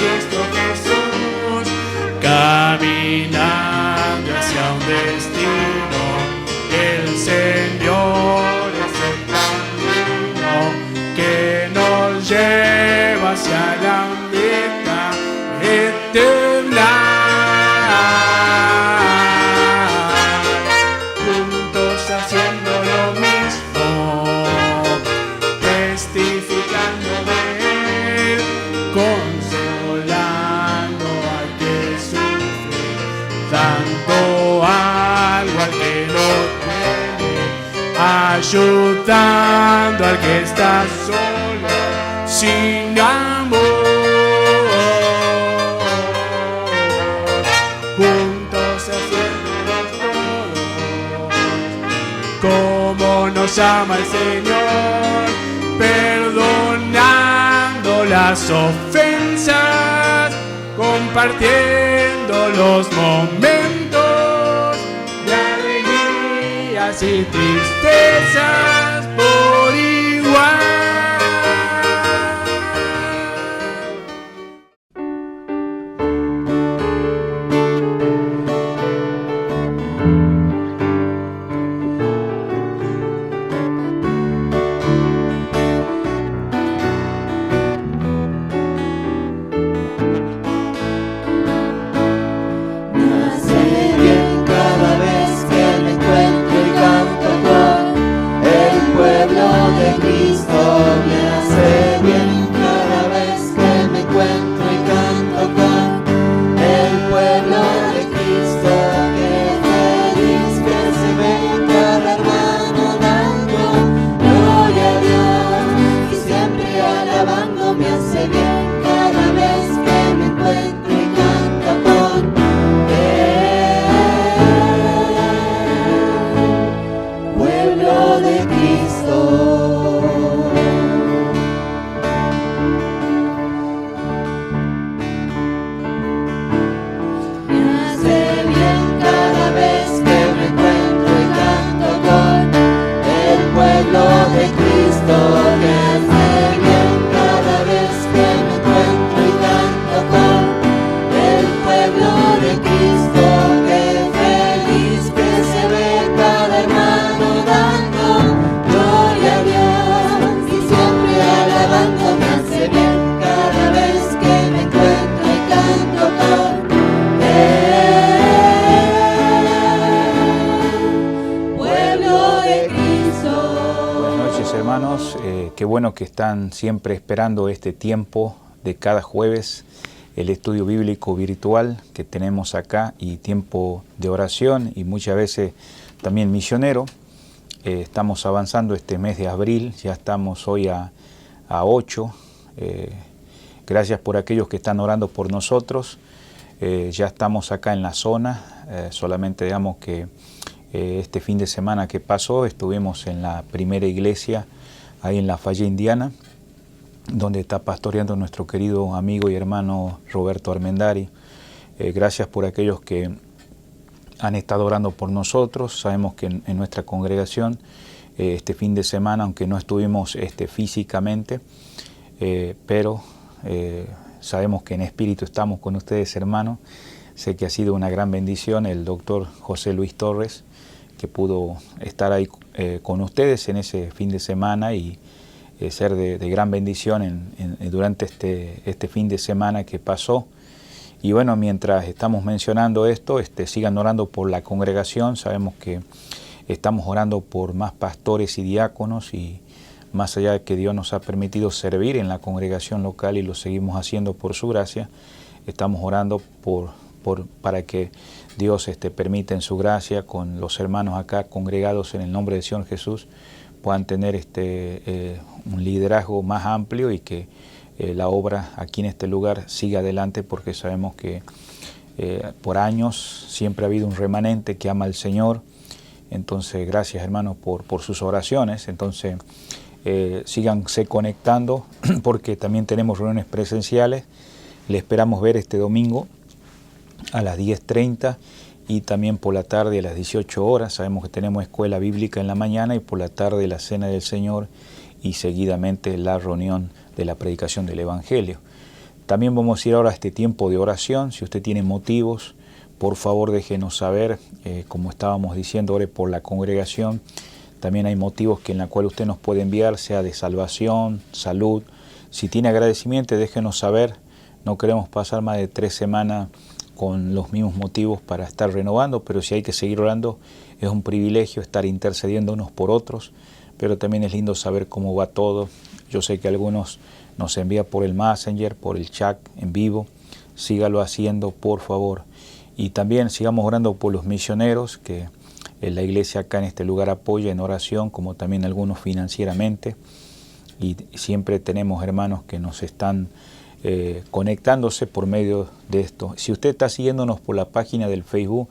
Cristo Jesús, caminando hacia un destino. El Señor es el camino que nos lleva hacia la meta eterna. Juntos haciendo lo mismo, testificando de Él, consolando al que sufre, dando algo al que no tiene, ayudando al que está solo, sin amor. Juntos haciéndonos todos como nos ama el Señor, perdonando las ofensas, compartiendo los momentos de alegrías y tristezas por igual. Qué bueno que están siempre esperando este tiempo de cada jueves, el estudio bíblico virtual que tenemos acá y tiempo de oración y muchas veces también misionero. Estamos avanzando este mes de abril, ya estamos hoy a 8. Gracias por aquellos que están orando por nosotros. Ya estamos acá en la zona, solamente digamos que este fin de semana que pasó estuvimos en la primera iglesia ahí en Lafayette, Indiana, donde está pastoreando nuestro querido amigo y hermano Roberto Armendari. Gracias por aquellos que han estado orando por nosotros. Sabemos que en nuestra congregación este fin de semana, aunque no estuvimos físicamente, pero sabemos que en espíritu estamos con ustedes, hermanos. Sé que ha sido una gran bendición el doctor José Luis Torres, que pudo estar ahí con ustedes en ese fin de semana y ser de gran bendición durante este fin de semana que pasó. Y bueno, mientras estamos mencionando esto, sigan orando por la congregación. Sabemos que estamos orando por más pastores y diáconos, y más allá de que Dios nos ha permitido servir en la congregación local y lo seguimos haciendo por su gracia, estamos orando para que Dios permita en su gracia con los hermanos acá congregados en el nombre del Señor Jesús puedan tener un liderazgo más amplio y que la obra aquí en este lugar siga adelante, porque sabemos que por años siempre ha habido un remanente que ama al Señor. Entonces, gracias hermanos por sus oraciones. Entonces, síganse conectando porque también tenemos reuniones presenciales. Le esperamos ver este domingo a las 10:30 y también por la tarde a las 18 horas. Sabemos que tenemos escuela bíblica en la mañana y por la tarde la cena del Señor y seguidamente la reunión de la predicación del Evangelio. También vamos a ir ahora a este tiempo de oración. Si usted tiene motivos, por favor déjenos saber. Como estábamos diciendo, ore por la congregación. También hay motivos que en la cual usted nos puede enviar, sea de salvación, salud. Si tiene agradecimiento, déjenos saber. No queremos pasar más de 3 semanas con los mismos motivos para estar renovando, pero si hay que seguir orando, es un privilegio estar intercediendo unos por otros, pero también es lindo saber cómo va todo. Yo sé que algunos nos envían por el Messenger, por el chat en vivo. Sígalo haciendo, por favor. Y también sigamos orando por los misioneros que la iglesia acá en este lugar apoya en oración, como también algunos financieramente. Y siempre tenemos hermanos que nos están conectándose por medio de esto. Si usted está siguiéndonos por la página del Facebook,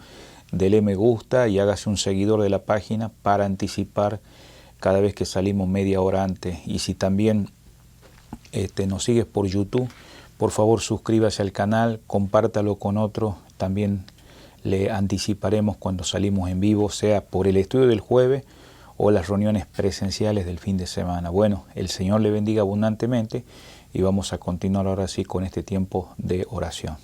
dele me gusta y hágase un seguidor de la página para anticipar cada vez que salimos media hora antes. Y si también nos sigues por YouTube, por favor suscríbase al canal, compártalo con otros. También le anticiparemos cuando salimos en vivo, sea por el estudio del jueves o las reuniones presenciales del fin de semana. Bueno, el Señor le bendiga abundantemente y vamos a continuar ahora sí con este tiempo de oración.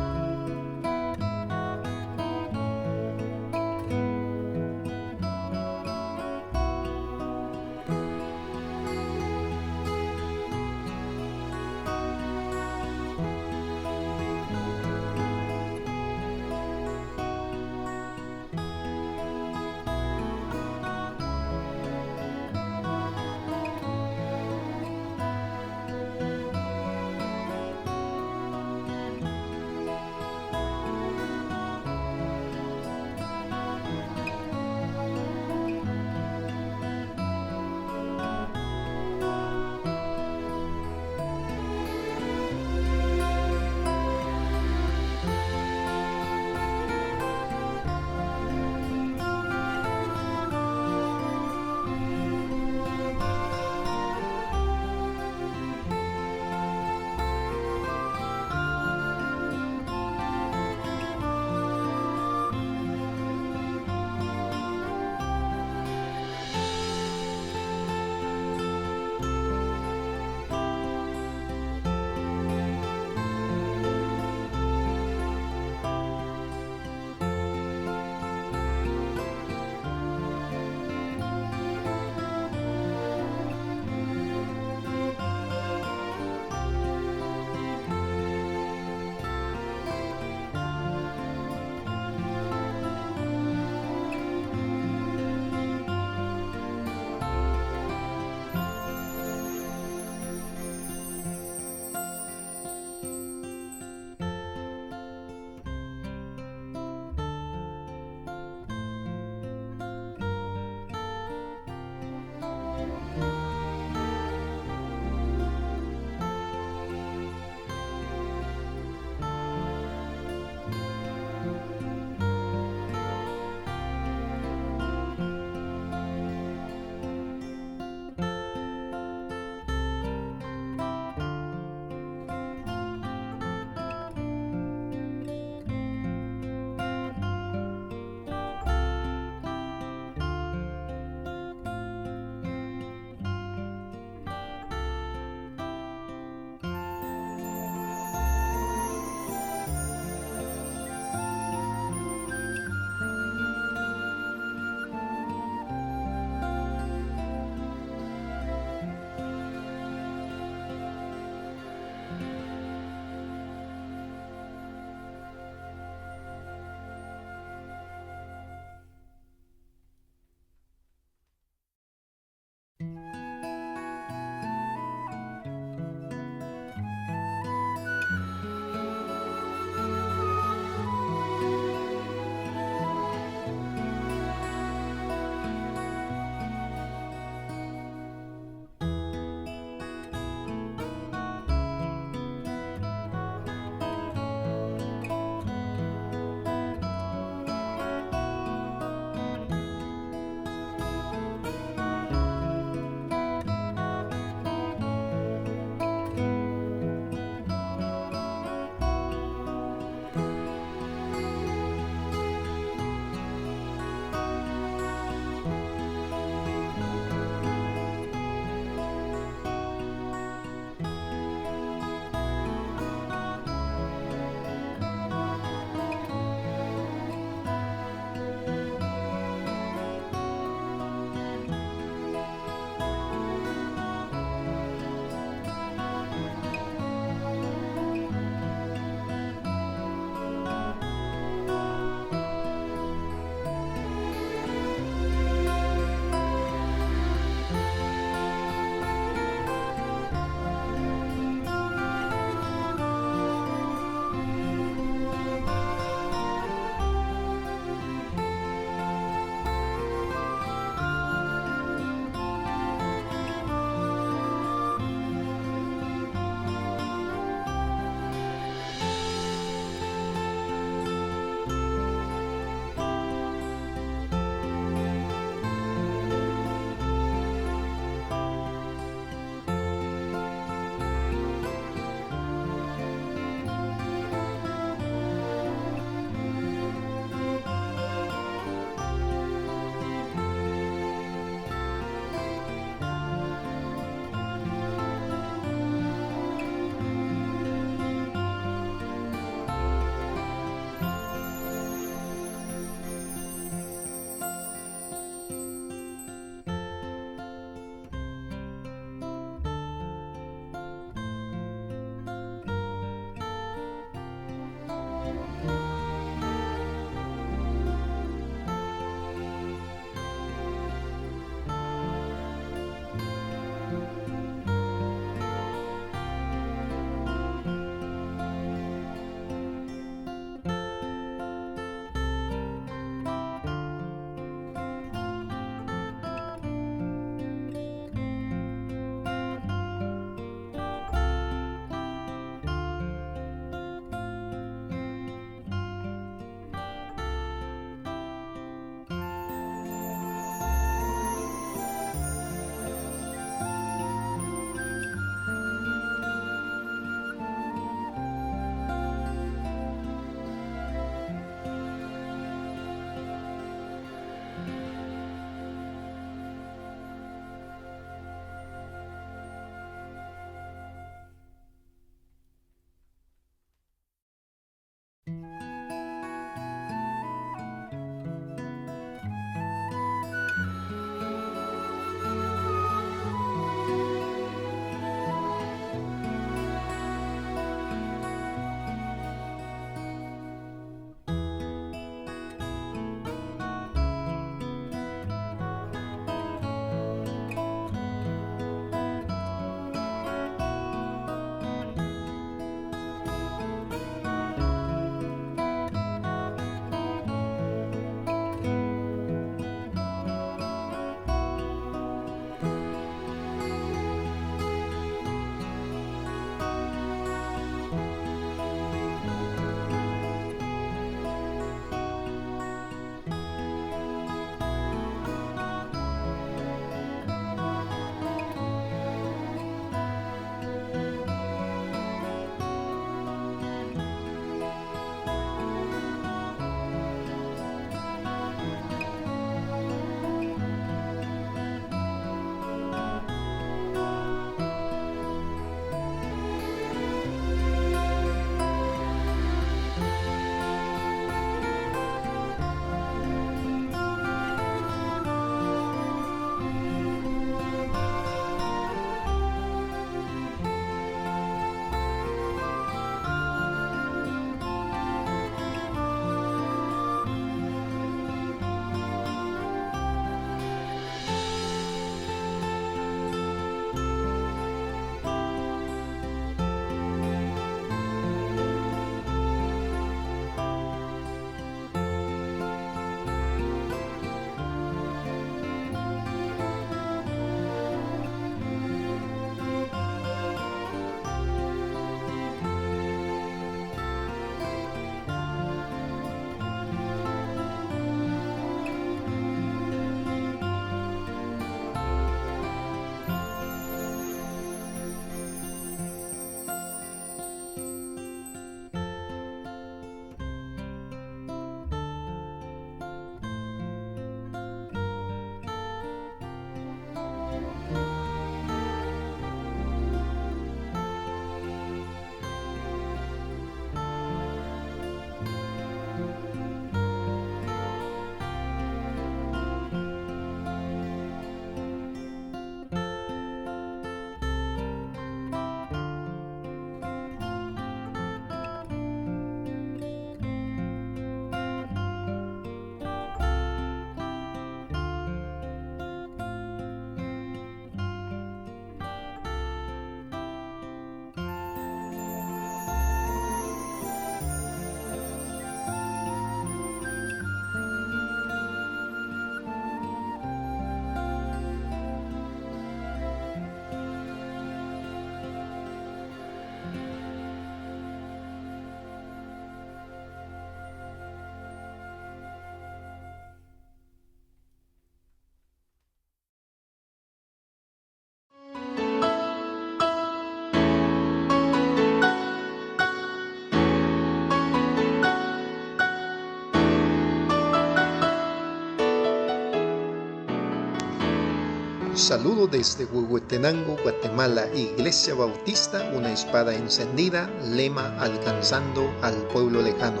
Saludo desde Huehuetenango, Guatemala, Iglesia Bautista, una espada encendida, lema alcanzando al pueblo lejano.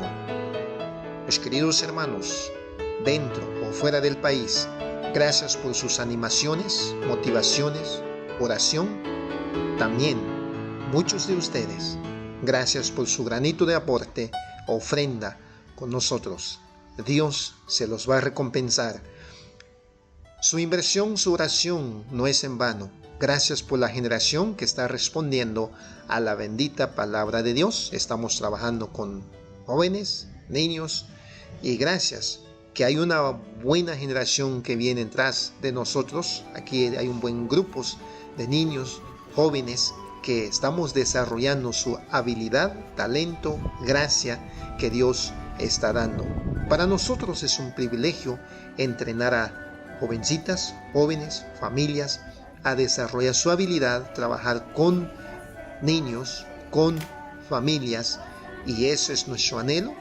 Mis queridos hermanos, dentro o fuera del país, gracias por sus animaciones, motivaciones, oración. También, muchos de ustedes, gracias por su granito de aporte, ofrenda con nosotros. Dios se los va a recompensar. Su inversión, su oración no es en vano. Gracias por la generación que está respondiendo a la bendita palabra de Dios. Estamos trabajando con jóvenes, niños, y gracias que hay una buena generación que viene tras de nosotros. Aquí hay un buen grupo de niños, jóvenes, que estamos desarrollando su habilidad, talento, gracia que Dios está dando. Para nosotros es un privilegio entrenar a jovencitas, jóvenes, familias, a desarrollar su habilidad, trabajar con niños, con familias, y eso es nuestro anhelo,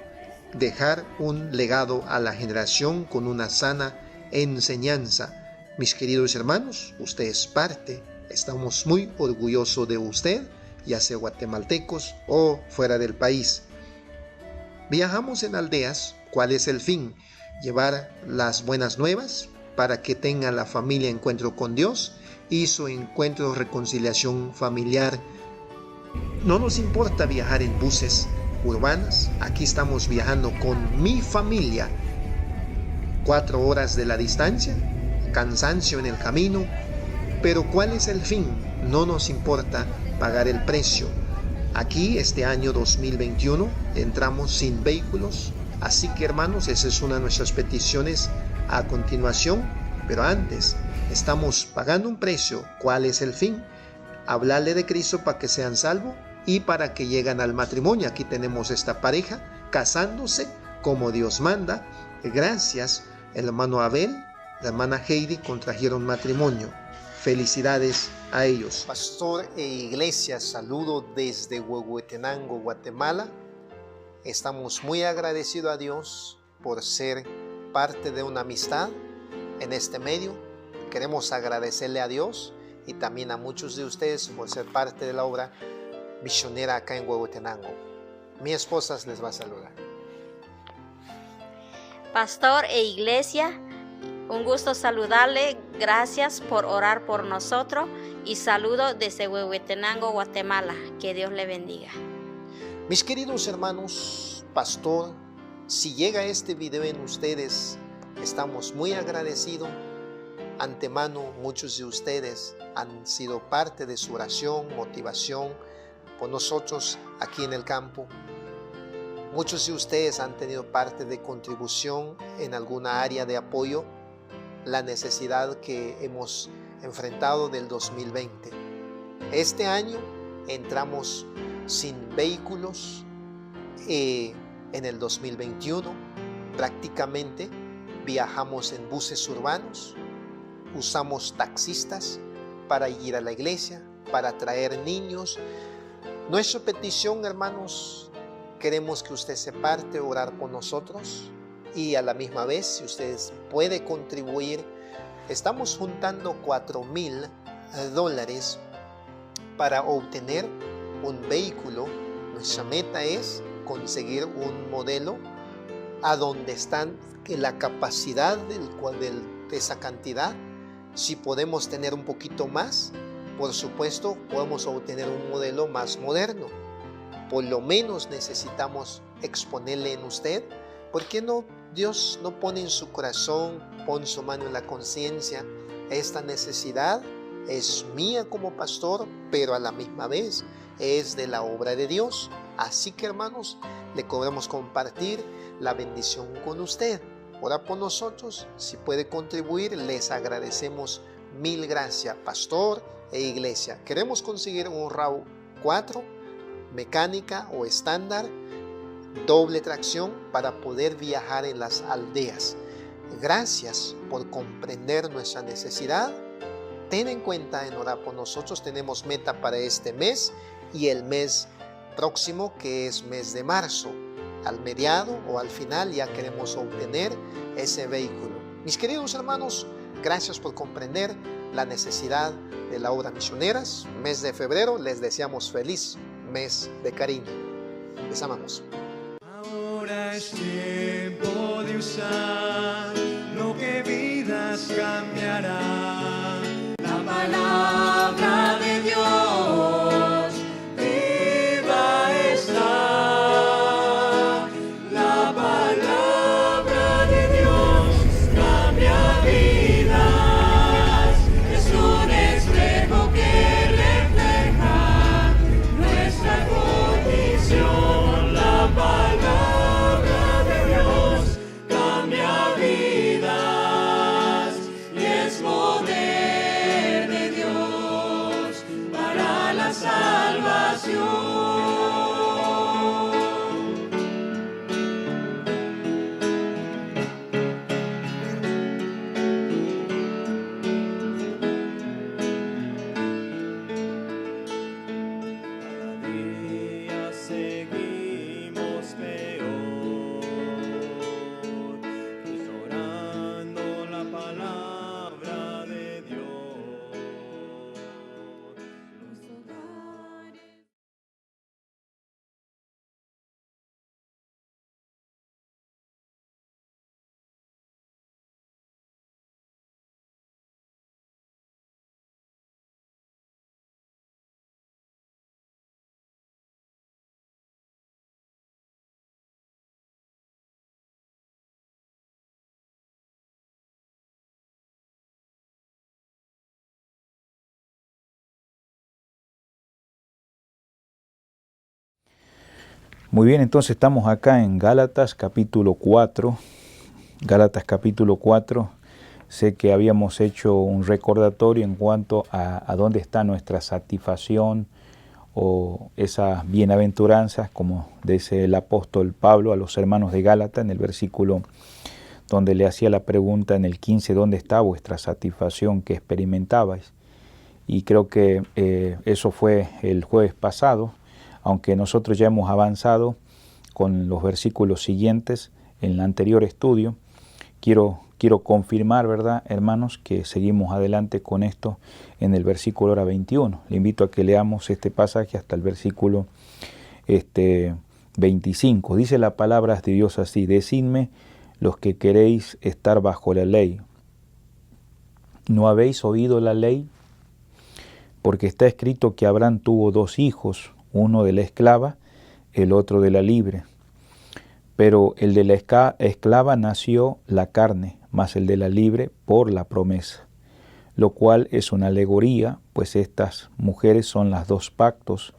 dejar un legado a la generación con una sana enseñanza. Mis queridos hermanos, usted es parte, estamos muy orgullosos de usted, ya sea guatemaltecos o fuera del país. Viajamos en aldeas. ¿Cuál es el fin? Llevar las buenas nuevas para que tenga la familia encuentro con Dios y su encuentro reconciliación familiar. No nos importa viajar en buses urbanas. Aquí estamos viajando con mi familia. 4 horas de la distancia, cansancio en el camino, pero ¿cuál es el fin? No nos importa pagar el precio. Aquí este año 2021 entramos sin vehículos, así que hermanos, esa es una de nuestras peticiones a continuación, pero antes estamos pagando un precio. ¿Cuál es el fin? Hablarle de Cristo para que sean salvos y para que lleguen al matrimonio. Aquí tenemos esta pareja casándose como Dios manda. Gracias, el hermano Abel, la hermana Heidi contrajeron matrimonio. Felicidades a ellos. Pastor e iglesia, saludo desde Huehuetenango, Guatemala. Estamos muy agradecidos a Dios por ser parte de una amistad en este medio. Queremos agradecerle a Dios y también a muchos de ustedes por ser parte de la obra misionera acá en Huehuetenango. Mi esposa les va a saludar. Pastor e iglesia, un gusto saludarle. Gracias por orar por nosotros y saludo desde Huehuetenango, Guatemala. Que Dios le bendiga. Mis queridos hermanos, pastor, si llega este video en ustedes, estamos muy agradecidos. Antemano, muchos de ustedes han sido parte de su oración, motivación por nosotros aquí en el campo. Muchos de ustedes han tenido parte de contribución en alguna área de apoyo, la necesidad que hemos enfrentado del 2020. Este año entramos sin vehículos. En el 2021 prácticamente viajamos en buses urbanos, usamos taxistas para ir a la iglesia, para traer niños. Nuestra petición, hermanos, queremos que usted se parte, orar por nosotros, y a la misma vez, si usted puede contribuir, estamos juntando $4,000 para obtener un vehículo. Nuestra meta es conseguir un modelo a donde están la capacidad de esa cantidad. Si podemos tener un poquito más, por supuesto podemos obtener un modelo más moderno. Por lo menos necesitamos exponerle en usted. ¿Por qué no? Dios no pone en su corazón, pone su mano en la conciencia. Esta necesidad es mía como pastor, pero a la misma vez es de la obra de Dios. Así que hermanos, le queremos compartir la bendición con usted. Ora por nosotros, si puede contribuir, les agradecemos mil gracias, pastor e iglesia. Queremos conseguir un RAV4 mecánica o estándar, doble tracción, para poder viajar en las aldeas. Gracias por comprender nuestra necesidad. Ten en cuenta en orar por nosotros. Tenemos meta para este mes y el mes próximo, que es mes de marzo. Al mediado o al final ya queremos obtener ese vehículo. Mis queridos hermanos, gracias por comprender. la necesidad de la obra misioneras. Mes de febrero, les deseamos feliz mes de cariño. Les amamos. Ahora es tiempo de usar lo que vidas cambiará. La palabra de Dios viva está. La palabra de Dios cambia vidas. Es un espejo que refleja nuestra condición. La palabra de Dios cambia vidas y es poder de Dios para la salvación. Cada día seguimos peor, ignorando la palabra de Dios. Los hogares. Muy bien, entonces estamos acá en Gálatas capítulo 4. Gálatas capítulo 4. Sé que habíamos hecho un recordatorio en cuanto a dónde está nuestra satisfacción o esas bienaventuranzas, como dice el apóstol Pablo a los hermanos de Gálatas en el versículo donde le hacía la pregunta en el 15, ¿dónde está vuestra satisfacción que experimentabais? Y creo que eso fue el jueves pasado, aunque nosotros ya hemos avanzado con los versículos siguientes en el anterior estudio. Quiero confirmar, ¿verdad, hermanos, que seguimos adelante con esto en el versículo ahora 21. Le invito a que leamos este pasaje hasta el versículo 25. Dice la palabra de Dios así: decidme los que queréis estar bajo la ley. ¿No habéis oído la ley? Porque está escrito que Abraham tuvo 2 hijos, uno de la esclava, el otro de la libre. Pero el de la esclava nació la carne, mas el de la libre por la promesa, lo cual es una alegoría, pues estas mujeres son las 2 pactos.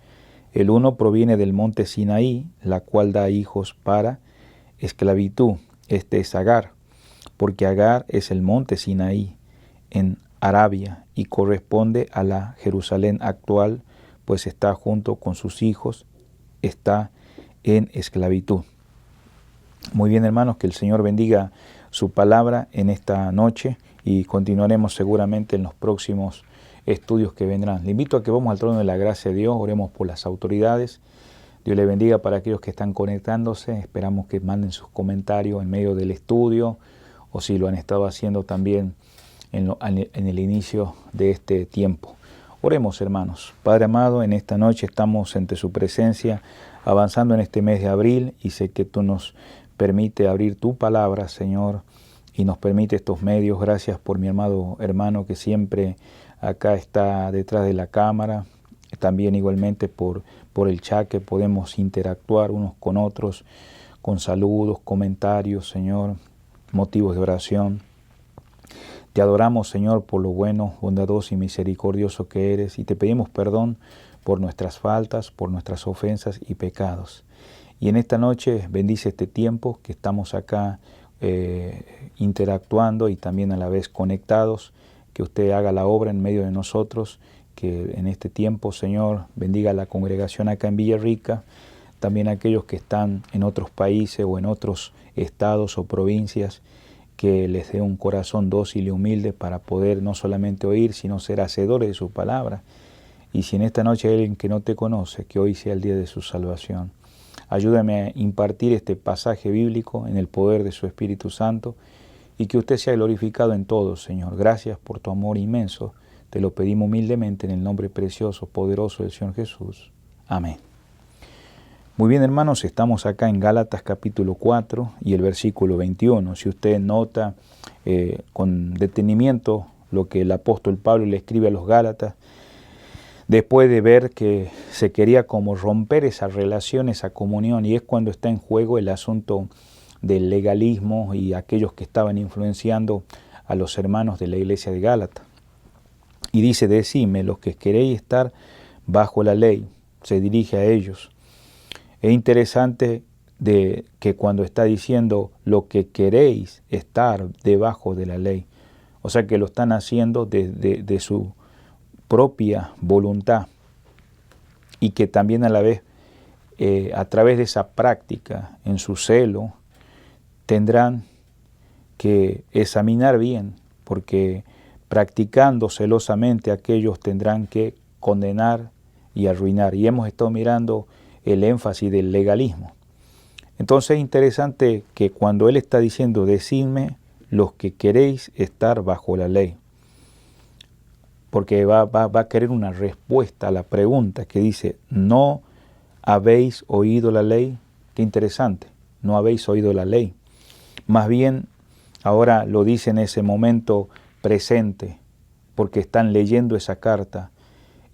El uno proviene del monte Sinaí, la cual da hijos para esclavitud. Este es Agar, porque Agar es el monte Sinaí en Arabia y corresponde a la Jerusalén actual, pues está junto con sus hijos, está en esclavitud. Muy bien, hermanos, que el Señor bendiga su palabra en esta noche y continuaremos seguramente en los próximos estudios que vendrán. Le invito a que vamos al trono de la gracia de Dios, oremos por las autoridades. Dios le bendiga para aquellos que están conectándose. Esperamos que manden sus comentarios en medio del estudio o si lo han estado haciendo también en el inicio de este tiempo. Oremos, hermanos. Padre amado, en esta noche estamos ante su presencia, avanzando en este mes de abril, y sé que tú nos permite abrir tu palabra, Señor, y nos permite estos medios. Gracias por mi amado hermano que siempre acá está detrás de la cámara, también igualmente por el chat que podemos interactuar unos con otros, con saludos, comentarios, Señor, motivos de oración. Te adoramos, Señor, por lo bueno, bondadoso y misericordioso que eres, y te pedimos perdón por nuestras faltas, por nuestras ofensas y pecados. Y en esta noche bendice este tiempo que estamos acá interactuando y también a la vez conectados, que usted haga la obra en medio de nosotros, que en este tiempo, Señor, bendiga a la congregación acá en Villarrica, también a aquellos que están en otros países o en otros estados o provincias, que les dé un corazón dócil y humilde para poder no solamente oír, sino ser hacedores de su palabra. Y si en esta noche hay alguien que no te conoce, que hoy sea el día de su salvación. Ayúdame a impartir este pasaje bíblico en el poder de su Espíritu Santo y que usted sea glorificado en todo, Señor. Gracias por tu amor inmenso Te lo pedimos humildemente en el nombre precioso, poderoso del Señor Jesús. Amén. Muy bien, hermanos, estamos acá en Gálatas capítulo 4 y el versículo 21. Si usted nota con detenimiento lo que el apóstol Pablo le escribe a los Gálatas, después de ver que se quería como romper esa relación, esa comunión, y es cuando está en juego el asunto del legalismo y aquellos que estaban influenciando a los hermanos de la iglesia de Gálatas. Y dice, decime, los que queréis estar bajo la ley, se dirige a ellos. Es interesante de que cuando está diciendo lo que queréis estar debajo de la ley, o sea que lo están haciendo de su propia voluntad, y que también a la vez a través de esa práctica en su celo tendrán que examinar bien, porque practicando celosamente aquellos tendrán que condenar y arruinar. Y hemos estado mirando el énfasis del legalismo. Entonces es interesante que cuando él está diciendo, decidme los que queréis estar bajo la ley, porque va a querer una respuesta a la pregunta que dice, ¿no habéis oído la ley? Qué interesante, no habéis oído la ley. Más bien, ahora lo dice en ese momento presente, porque están leyendo esa carta,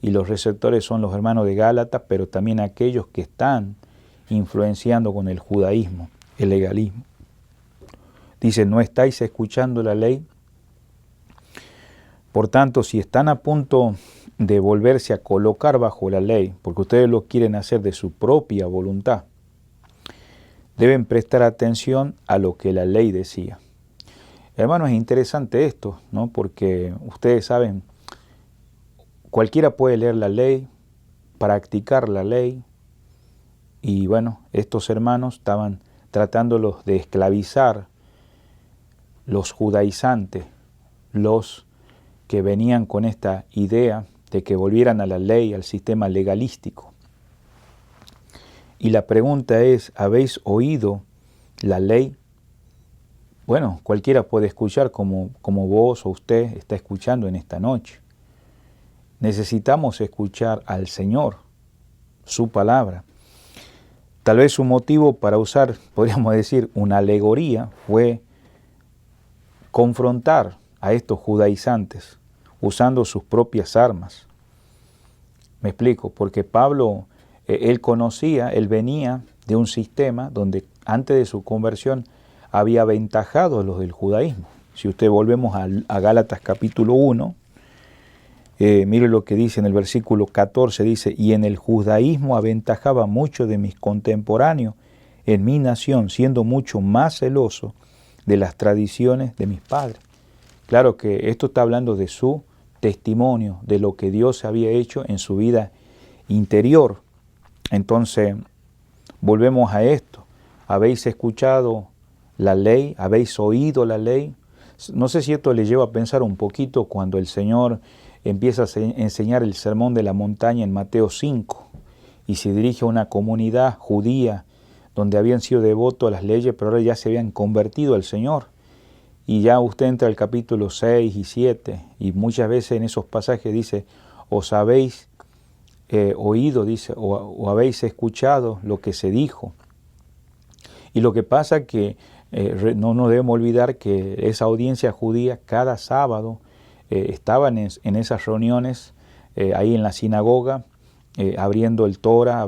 y los receptores son los hermanos de Gálatas, pero también aquellos que están influenciando con el judaísmo, el legalismo. Dice, ¿no estáis escuchando la ley? Por tanto, si están a punto de volverse a colocar bajo la ley, porque ustedes lo quieren hacer de su propia voluntad, deben prestar atención a lo que la ley decía. Hermanos, es interesante esto, ¿no? Porque ustedes saben, cualquiera puede leer la ley, practicar la ley, y bueno, estos hermanos estaban tratándolos de esclavizar, los judaizantes, los que venían con esta idea de que volvieran a la ley, al sistema legalístico. Y la pregunta es, ¿habéis oído la ley? Bueno, cualquiera puede escuchar como vos o usted está escuchando en esta noche. Necesitamos escuchar al Señor, su palabra. Tal vez su motivo para usar, podríamos decir, una alegoría fue confrontar a estos judaizantes usando sus propias armas. Me explico, porque Pablo, él venía de un sistema donde antes de su conversión había aventajado a los del judaísmo. Si usted volvemos a Gálatas capítulo 1, mire lo que dice en el versículo 14, dice, y en el judaísmo aventajaba mucho de mis contemporáneos en mi nación, siendo mucho más celoso de las tradiciones de mis padres. Claro que esto está hablando de su testimonio, de lo que Dios había hecho en su vida interior. Entonces, volvemos a esto. ¿Habéis escuchado la ley? ¿Habéis oído la ley? No sé si esto le lleva a pensar un poquito cuando el Señor empieza a enseñar el sermón de la montaña en Mateo 5 y se dirige a una comunidad judía donde habían sido devotos a las leyes, pero ahora ya se habían convertido al Señor. Y ya usted entra al capítulo 6 y 7 y muchas veces en esos pasajes dice, os habéis oído, dice, o habéis escuchado lo que se dijo. Y lo que pasa que no nos debemos olvidar que esa audiencia judía cada sábado estaban en esas reuniones ahí en la sinagoga, abriendo el Torah,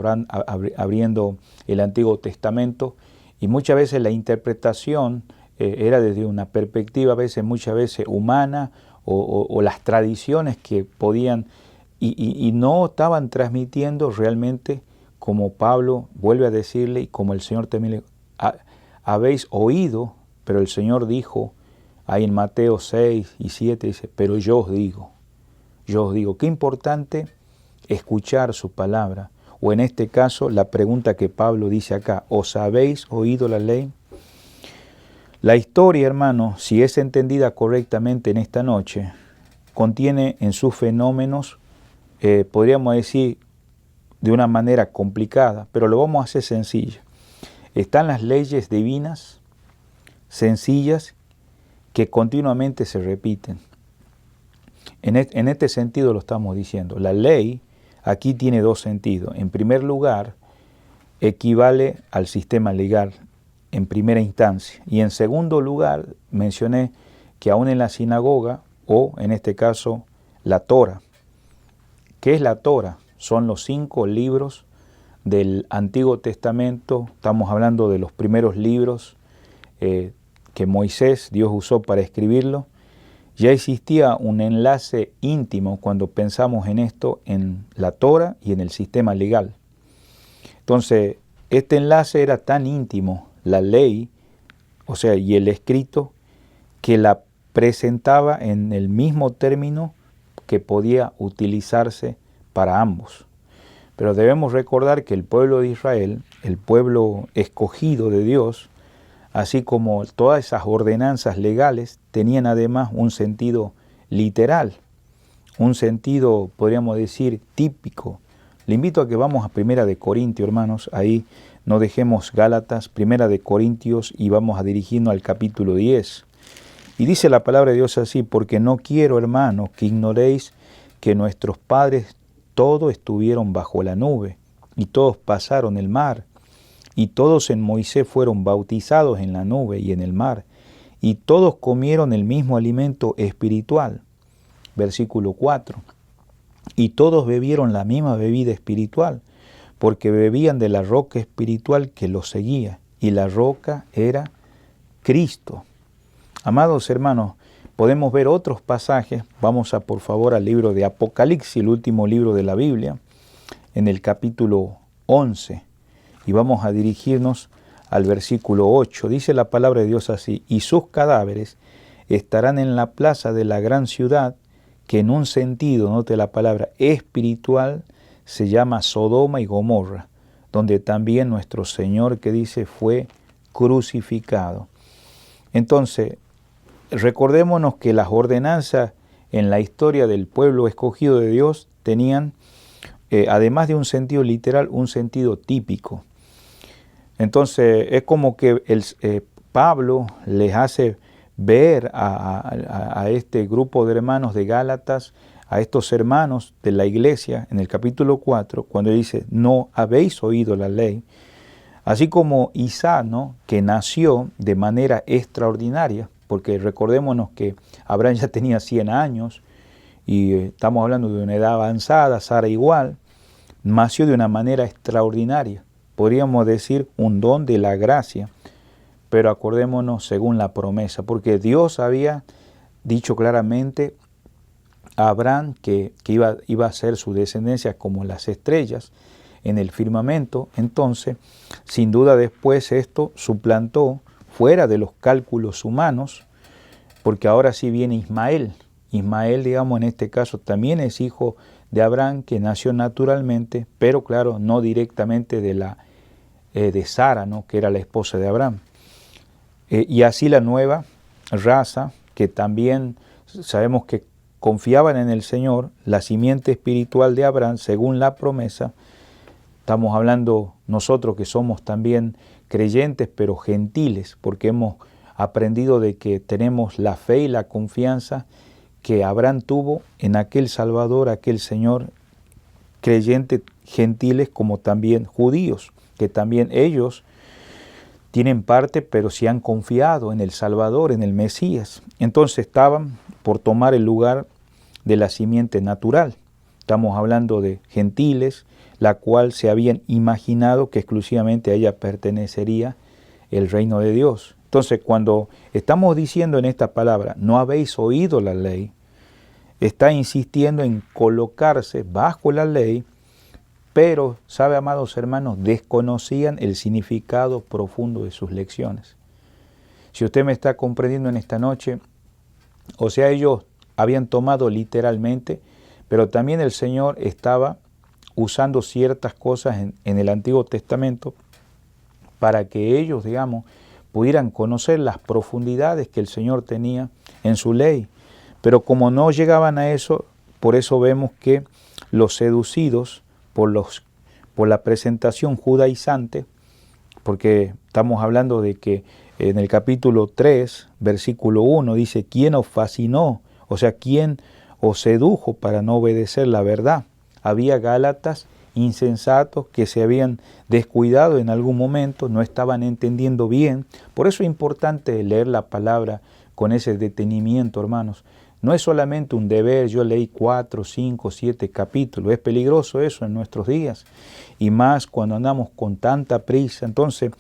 abriendo el Antiguo Testamento, y muchas veces la interpretación era desde una perspectiva muchas veces humana o las tradiciones que podían, y no estaban transmitiendo realmente como Pablo vuelve a decirle y como el Señor también le habéis oído, pero el Señor dijo ahí en Mateo 6 y 7, dice, pero yo os digo, qué importante escuchar su palabra, o en este caso la pregunta que Pablo dice acá, ¿os habéis oído la ley? La historia, hermano, si es entendida correctamente en esta noche, contiene en sus fenómenos, podríamos decir, de una manera complicada, pero lo vamos a hacer sencilla. Están las leyes divinas, sencillas, que continuamente se repiten. en este sentido lo estamos diciendo. La ley aquí tiene dos sentidos. En primer lugar, equivale al sistema legal en primera instancia. Y en segundo lugar, mencioné que aún en la sinagoga, o en este caso, la Torah. ¿Qué es la Torah? Son los 5 libros del Antiguo Testamento. Estamos hablando de los primeros libros que Moisés, Dios usó para escribirlo. Ya existía un enlace íntimo cuando pensamos en esto, en la Torah y en el sistema legal. Entonces, este enlace era tan íntimo, la ley, o sea, y el escrito, que la presentaba en el mismo término que podía utilizarse para ambos. Pero debemos recordar que el pueblo de Israel, el pueblo escogido de Dios, así como todas esas ordenanzas legales, tenían además un sentido literal, un sentido, podríamos decir, típico. Le invito a que vamos a 1 de Corintios, hermanos, ahí no dejemos Gálatas, 1 de Corintios, y vamos a dirigirnos al capítulo 10. Y dice la palabra de Dios así: porque no quiero, hermanos, que ignoréis que nuestros padres todos estuvieron bajo la nube, y todos pasaron el mar, y todos en Moisés fueron bautizados en la nube y en el mar, y todos comieron el mismo alimento espiritual. Versículo 4. Y todos bebieron la misma bebida espiritual, porque bebían de la roca espiritual que los seguía, y la roca era Cristo. Amados hermanos, podemos ver otros pasajes. Vamos por favor al libro de Apocalipsis, el último libro de la Biblia, en el capítulo 11, y vamos a dirigirnos al versículo 8. Dice la palabra de Dios así: y sus cadáveres estarán en la plaza de la gran ciudad, que en un sentido, note la palabra, espiritual, se llama Sodoma y Gomorra, donde también nuestro Señor, que dice, fue crucificado. Entonces, recordémonos que las ordenanzas en la historia del pueblo escogido de Dios tenían, además de un sentido literal, un sentido típico. Entonces, es como que Pablo les hace ver a este grupo de hermanos de Gálatas, a estos hermanos de la iglesia, en el capítulo 4, cuando dice, no habéis oído la ley, así como Isaac, ¿no?, que nació de manera extraordinaria, porque recordémonos que Abraham ya tenía 100 años, y estamos hablando de una edad avanzada, Sara igual, nació de una manera extraordinaria, podríamos decir un don de la gracia, pero acordémonos según la promesa, porque Dios había dicho claramente a Abraham que iba a ser su descendencia como las estrellas en el firmamento. Entonces, sin duda después esto suplantó fuera de los cálculos humanos, porque ahora sí viene Ismael. Ismael, digamos, en este caso también es hijo de Abraham, que nació naturalmente, pero claro, no directamente de Sara, ¿no?, que era la esposa de Abraham. Y así la nueva raza, que también sabemos que confiaban en el Señor, la simiente espiritual de Abraham, según la promesa. Estamos hablando nosotros que somos también creyentes, pero gentiles, porque hemos aprendido de que tenemos la fe y la confianza que Abraham tuvo en aquel Salvador, aquel Señor, creyentes gentiles como también judíos, que también ellos tienen parte, pero sí han confiado en el Salvador, en el Mesías. Entonces estaban por tomar el lugar de la simiente natural. Estamos hablando de gentiles, la cual se habían imaginado que exclusivamente a ella pertenecería el reino de Dios. Entonces, cuando estamos diciendo en esta palabra, no habéis oído la ley, está insistiendo en colocarse bajo la ley, pero, ¿sabe, amados hermanos?, desconocían el significado profundo de sus lecciones. Si usted me está comprendiendo en esta noche, o sea, ellos habían tomado literalmente, pero también el Señor estaba usando ciertas cosas en el Antiguo Testamento para que ellos, digamos, pudieran conocer las profundidades que el Señor tenía en su ley. Pero como no llegaban a eso, por eso vemos que los seducidos por la presentación judaizante, porque estamos hablando de que en el capítulo 3, versículo 1, dice, ¿quién os fascinó? O sea, ¿quién o sedujo para no obedecer la verdad. Había Gálatas insensatos que se habían descuidado en algún momento, no estaban entendiendo bien. Por eso es importante leer la palabra con ese detenimiento, hermanos. No es solamente un deber, yo leí 4, 5, 7 capítulos. Es peligroso eso en nuestros días. Y más cuando andamos con tanta prisa. Entonces,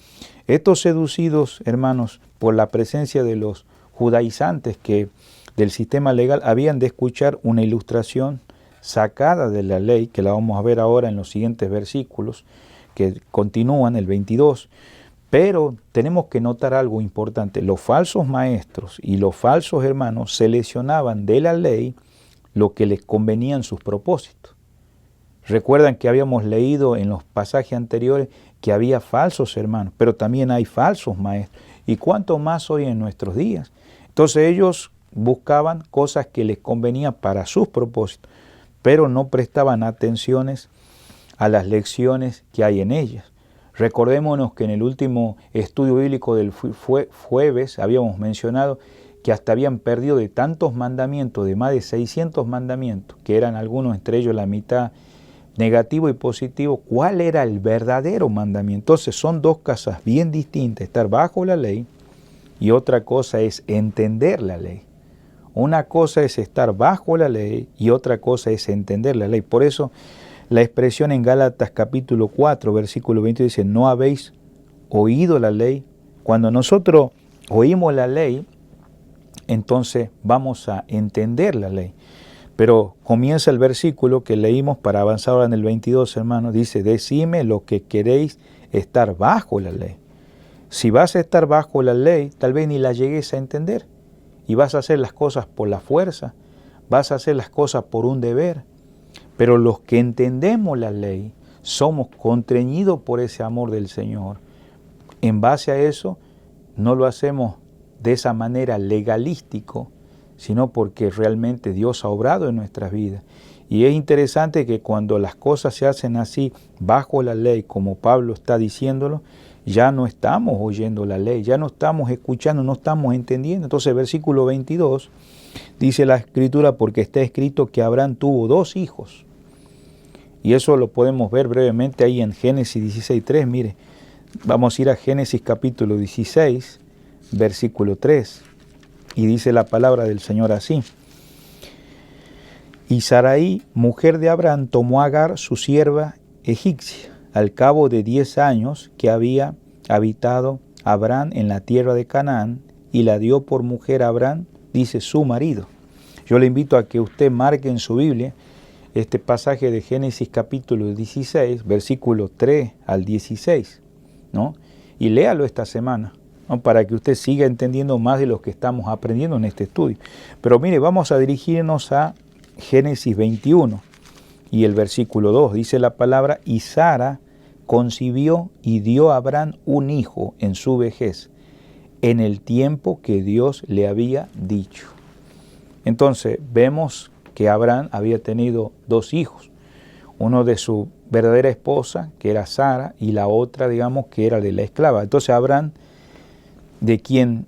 estos seducidos, hermanos, por la presencia de los judaizantes que del sistema legal, habían de escuchar una ilustración sacada de la ley, que la vamos a ver ahora en los siguientes versículos, que continúan, el 22. Pero tenemos que notar algo importante. Los falsos maestros y los falsos hermanos seleccionaban de la ley lo que les convenía en sus propósitos. Recuerdan que habíamos leído en los pasajes anteriores que había falsos hermanos, pero también hay falsos maestros. ¿Y cuánto más hoy en nuestros días? Entonces ellos buscaban cosas que les convenían para sus propósitos, pero no prestaban atenciones a las lecciones que hay en ellas. Recordémonos que en el último estudio bíblico del jueves habíamos mencionado que hasta habían perdido de tantos mandamientos, de más de 600 mandamientos, que eran algunos, entre ellos la mitad negativo y positivo. ¿Cuál era el verdadero mandamiento? Entonces son dos cosas bien distintas, estar bajo la ley y otra cosa es entender la ley. Una cosa es estar bajo la ley y otra cosa es entender la ley. Por eso la expresión en Gálatas capítulo 4, versículo 20 dice, ¿no habéis oído la ley? Cuando nosotros oímos la ley, entonces vamos a entender la ley. Pero comienza el versículo que leímos para avanzar ahora en el 22, hermanos. Dice, decime lo que queréis estar bajo la ley. Si vas a estar bajo la ley, tal vez ni la llegues a entender. Y vas a hacer las cosas por la fuerza, vas a hacer las cosas por un deber. Pero los que entendemos la ley, somos constreñidos por ese amor del Señor. En base a eso, no lo hacemos de esa manera legalístico, sino porque realmente Dios ha obrado en nuestras vidas. Y es interesante que cuando las cosas se hacen así, bajo la ley, como Pablo está diciéndolo, ya no estamos oyendo la ley, ya no estamos escuchando, no estamos entendiendo. Entonces, versículo 22, dice la Escritura, porque está escrito que Abraham tuvo 2 hijos. Y eso lo podemos ver brevemente ahí en Génesis 16:3. Mire, vamos a ir a Génesis capítulo 16, versículo 3. Y dice la palabra del Señor así. Y Sarai, mujer de Abraham, tomó a Agar, su sierva egipcia, al cabo de 10 años que había habitado Abraham en la tierra de Canaán, y la dio por mujer a Abraham, dice su marido. Yo le invito a que usted marque en su Biblia este pasaje de Génesis capítulo 16, versículo 3 al 16, ¿no? Y léalo esta semana, ¿no? Para que usted siga entendiendo más de lo que estamos aprendiendo en este estudio. Pero mire, vamos a dirigirnos a Génesis 21 y el versículo 2. Dice la palabra, y Sara concibió y dio a Abraham un hijo en su vejez, en el tiempo que Dios le había dicho. Entonces vemos que Abraham había tenido 2 hijos, uno de su verdadera esposa, que era Sara, y la otra, digamos, que era de la esclava. Entonces Abraham, de quien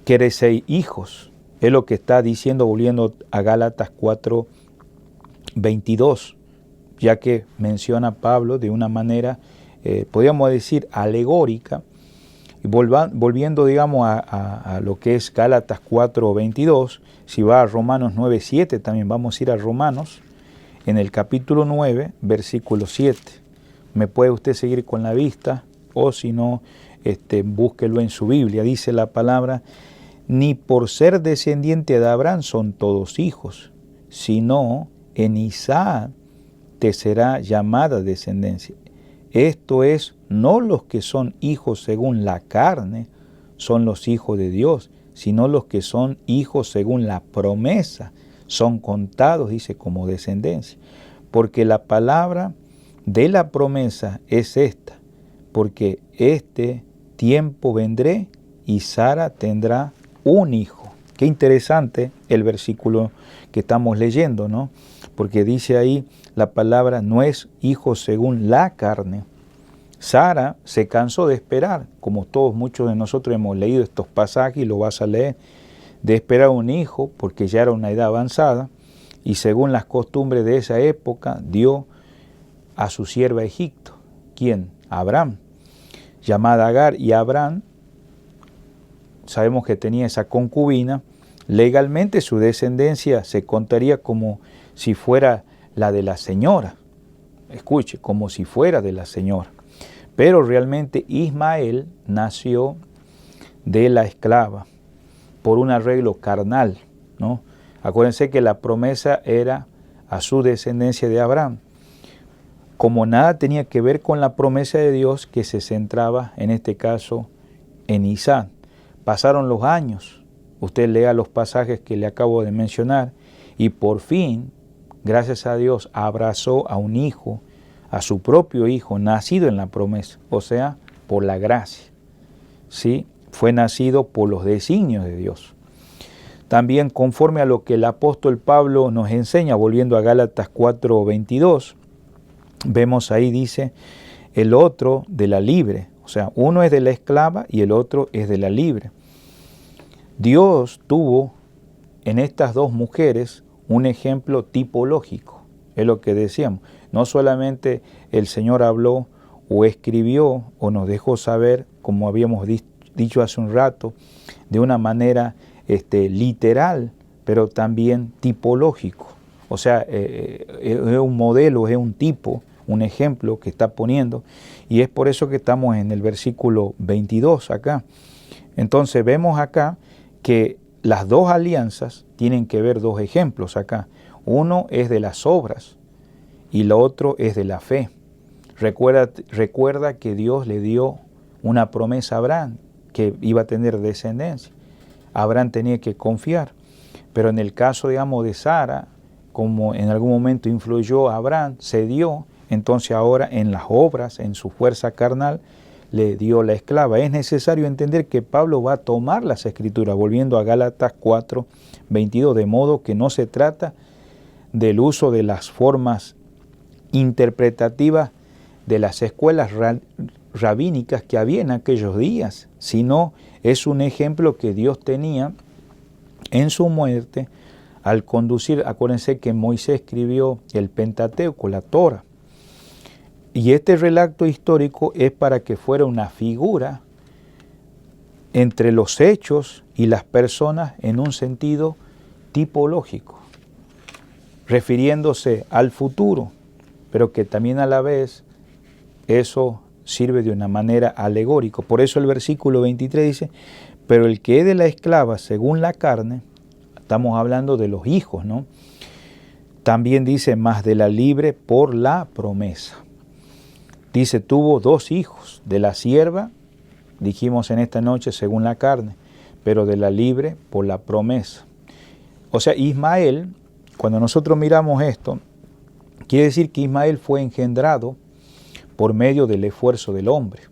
quiere 6 hijos, es lo que está diciendo, volviendo a Gálatas 4:22, ya que menciona Pablo de una manera, podríamos decir, alegórica, y volviendo, digamos, a lo que es Gálatas 4:22, si va a Romanos 9:7, también vamos a ir a Romanos, en el capítulo 9, versículo 7. Me puede usted seguir con la vista, o si no, búsquelo en su Biblia. Dice la palabra, ni por ser descendiente de Abraham son todos hijos, sino en Isaac te será llamada descendencia. Esto es, no los que son hijos según la carne, son los hijos de Dios, sino los que son hijos según la promesa, son contados, dice, como descendencia. Porque la palabra de la promesa es esta, porque este tiempo vendré y Sara tendrá un hijo. Qué interesante el versículo que estamos leyendo, ¿no? Porque dice ahí la palabra, no es hijo según la carne. Sara se cansó de esperar, como muchos de nosotros hemos leído estos pasajes y lo vas a leer, de esperar un hijo, porque ya era una edad avanzada, y según las costumbres de esa época, dio a su sierva a Egipto. ¿Quién? Abraham, llamada Agar, y Abraham, sabemos que tenía esa concubina, legalmente su descendencia se contaría como si fuera la de la señora. Escuche, como si fuera de la señora. Pero realmente Ismael nació de la esclava por un arreglo carnal, ¿no? Acuérdense que la promesa era a su descendencia de Abraham. Como nada tenía que ver con la promesa de Dios, que se centraba en este caso en Isaac. Pasaron los años, usted lea los pasajes que le acabo de mencionar, y por fin, gracias a Dios, abrazó a un hijo, a su propio hijo, nacido en la promesa, o sea, por la gracia. ¿Sí? Fue nacido por los designios de Dios. También conforme a lo que el apóstol Pablo nos enseña, volviendo a Gálatas 4:22, vemos ahí, dice, el otro de la libre. O sea, uno es de la esclava y el otro es de la libre. Dios tuvo en estas dos mujeres un ejemplo tipológico. Es lo que decíamos. No solamente el Señor habló o escribió o nos dejó saber, como habíamos dicho hace un rato, de una manera literal, pero también tipológico. O sea, es un modelo, es un tipo, un ejemplo que está poniendo, y es por eso que estamos en el versículo 22 acá. Entonces vemos acá que las dos alianzas tienen que ver dos ejemplos acá. Uno es de las obras y lo otro es de la fe. Recuerda que Dios le dio una promesa a Abraham, que iba a tener descendencia. Abraham tenía que confiar, pero en el caso, digamos, de Sara, como en algún momento influyó a Abraham, cedió, entonces ahora en las obras, en su fuerza carnal, le dio la esclava. Es necesario entender que Pablo va a tomar las escrituras, volviendo a Gálatas 4:22, de modo que no se trata del uso de las formas interpretativas de las escuelas rabínicas que había en aquellos días, sino es un ejemplo que Dios tenía en su muerte al conducir. Acuérdense que Moisés escribió el Pentateuco, la Torah, y este relato histórico es para que fuera una figura entre los hechos y las personas en un sentido tipológico, refiriéndose al futuro, pero que también a la vez eso sirve de una manera alegórica. Por eso el versículo 23 dice, pero el que es de la esclava según la carne, estamos hablando de los hijos, ¿no? También dice, más de la libre por la promesa. Dice, tuvo dos hijos, de la sierva, dijimos en esta noche, según la carne, pero de la libre por la promesa. O sea, Ismael, cuando nosotros miramos esto, quiere decir que Ismael fue engendrado por medio del esfuerzo del hombre,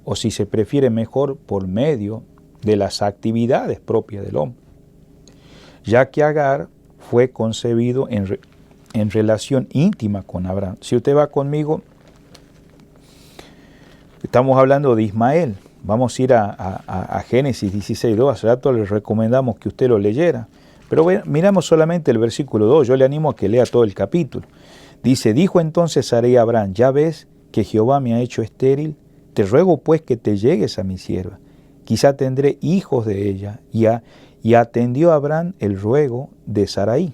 o si se prefiere mejor, por medio de las actividades propias del hombre, ya que Agar fue concebido en relación íntima con Abraham. Si usted va conmigo, estamos hablando de Ismael, vamos a ir a Génesis 16:2, hace rato les recomendamos que usted lo leyera, pero miramos solamente el versículo 2, yo le animo a que lea todo el capítulo. Dice, dijo entonces Sarai a Abraham, ya ves que Jehová me ha hecho estéril, te ruego pues que te llegues a mi sierva, quizá tendré hijos de ella. Y atendió a Abraham el ruego de Sarai.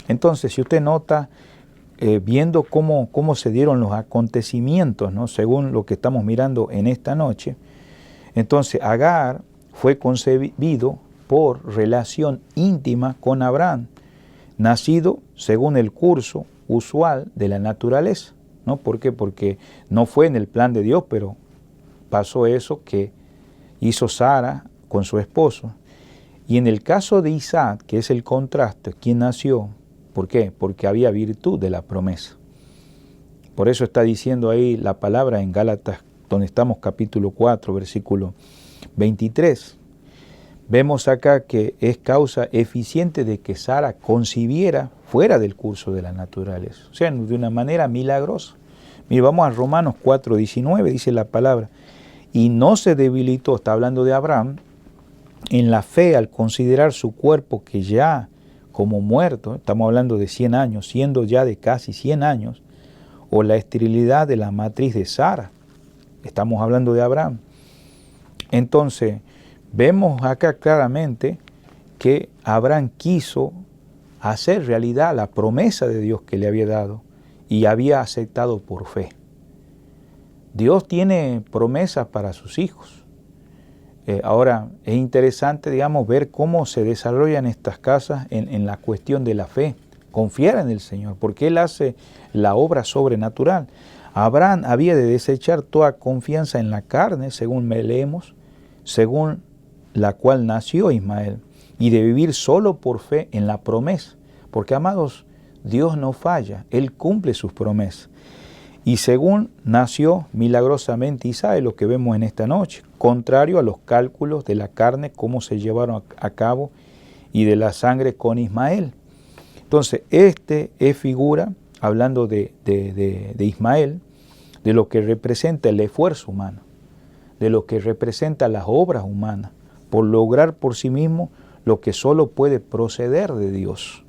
Entonces, si usted nota, viendo cómo se dieron los acontecimientos, ¿no? Según lo que estamos mirando en esta noche, entonces Agar fue concebido por relación íntima con Abraham, nacido según el curso usual de la naturaleza. ¿No? ¿Por qué? Porque no fue en el plan de Dios, pero pasó eso que hizo Sara con su esposo. Y en el caso de Isaac, que es el contraste, ¿quién nació? ¿Por qué? Porque había virtud de la promesa. Por eso está diciendo ahí la palabra en Gálatas, donde estamos, capítulo 4, versículo 23. Vemos acá que es causa eficiente de que Sara concibiera fuera del curso de la naturaleza, o sea, de una manera milagrosa. Mira, vamos a Romanos 4:19, dice la palabra, y no se debilitó, está hablando de Abraham, en la fe al considerar su cuerpo que ya como muerto, estamos hablando de 100 años, siendo ya de casi 100 años, o la esterilidad de la matriz de Sara, estamos hablando de Abraham. Entonces, vemos acá claramente que Abraham quiso hacer realidad la promesa de Dios que le había dado y había aceptado por fe. Dios tiene promesas para sus hijos. Ahora, es interesante, digamos, ver cómo se desarrollan estas cosas en la cuestión de la fe. Confiar en el Señor, porque Él hace la obra sobrenatural. Abraham había de desechar toda confianza en la carne, según leemos, según la cual nació Ismael, y de vivir solo por fe en la promesa. Porque, amados, Dios no falla, Él cumple sus promesas. Y según nació milagrosamente Isaac, lo que vemos en esta noche, contrario a los cálculos de la carne, cómo se llevaron a cabo, y de la sangre con Ismael. Entonces, este es figura, hablando de Ismael, de lo que representa el esfuerzo humano, de lo que representa las obras humanas, por lograr por sí mismo lo que solo puede proceder de Dios.